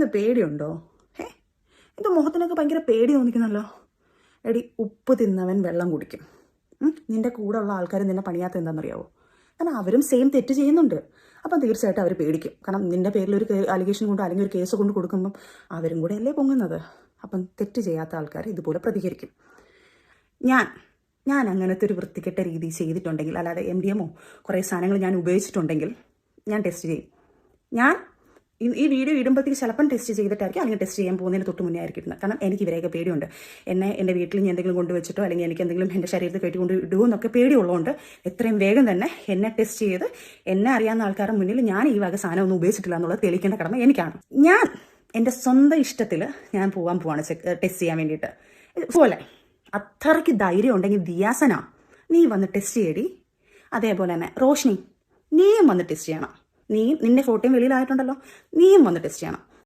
നിനക്ക് പേടിയുണ്ടോ? ഇത് മുഖത്തിനൊക്കെ ഭയങ്കര പേടി തോന്നിക്കുന്നല്ലോ. എടി, ഉപ്പ് തിന്നവൻ വെള്ളം കുടിക്കും. നിന്റെ കൂടെ ഉള്ള ആൾക്കാർ നിന്നെ പണിയാത്ത എന്താണെന്നറിയാവോ? കാരണം അവരും സെയിം തെറ്റ് ചെയ്യുന്നുണ്ട്. അപ്പം തീർച്ചയായിട്ടും അവർ പേടിക്കും. കാരണം നിന്റെ പേരിൽ ഒരു അലിഗേഷൻ കൊണ്ട് അല്ലെങ്കിൽ ഒരു കേസ് കൊണ്ട് കൊടുക്കുമ്പം അവരും കൂടെ അല്ലേ പൊങ്ങുന്നത്. അപ്പം തെറ്റ് ചെയ്യാത്ത ആൾക്കാർ ഇതുപോലെ പ്രതികരിക്കും. ഞാൻ അങ്ങനത്തെ ഒരു വൃത്തികെട്ട രീതി ചെയ്തിട്ടുണ്ടെങ്കിൽ, അല്ലാതെ MDMO കുറേ സാധനങ്ങൾ ഞാൻ ഉപയോഗിച്ചിട്ടുണ്ടെങ്കിൽ ഞാൻ ടെസ്റ്റ് ചെയ്യും. ഞാൻ ഈ വീഡിയോ ഇടുമ്പോഴത്തേക്ക് ചിലപ്പം ടെസ്റ്റ് ചെയ്തിട്ടായിരിക്കും, അല്ലെങ്കിൽ ടെസ്റ്റ് ചെയ്യാൻ പോകുന്നതിന് തൊട്ട് മുന്നേ ആയിരിക്കും ഇടുന്നത്. കാരണം എനിക്ക് ഇവരെയൊക്കെ പേടിയുണ്ട്. എൻ്റെ വീട്ടിൽ ഞാൻ എന്തെങ്കിലും കൊണ്ടുവച്ചിട്ടോ അല്ലെങ്കിൽ എനിക്ക് എന്തെങ്കിലും എൻ്റെ ശരീരത്തിൽ കയറ്റി കൊണ്ട് ഇടുമോ എന്നൊക്കെ പേടിയുള്ളതുകൊണ്ട് എത്രയും വേഗം തന്നെ എന്നെ ടെസ്റ്റ് ചെയ്ത് എന്നെ അറിയാവുന്ന ആൾക്കാരുടെ മുന്നിൽ ഞാൻ ഈ വക സാധനം ഒന്നും ഉപയോഗിച്ചിട്ടില്ല എന്നുള്ളത് തെളിയിക്കേണ്ട കടമ എനിക്കാണ്. ഞാൻ എൻ്റെ സ്വന്തം ഇഷ്ടത്തിൽ ഞാൻ പോവാണ് ടെസ്റ്റ് ചെയ്യാൻ വേണ്ടിയിട്ട്. പോലെ അത്രയ്ക്ക് ധൈര്യം ഉണ്ടെങ്കിൽ ദിയാസന, നീ വന്ന് ടെസ്റ്റ് ചെയ്യടി. അതേപോലെ തന്നെ റോഷ്നി, നീയും വന്ന് ടെസ്റ്റ് ചെയ്യണം. നിന്റെ ഫോട്ടോയും വെളിയിലായിട്ടുണ്ടല്ലോ, നീയും വന്ന് ടെസ്റ്റ് ചെയ്യണം.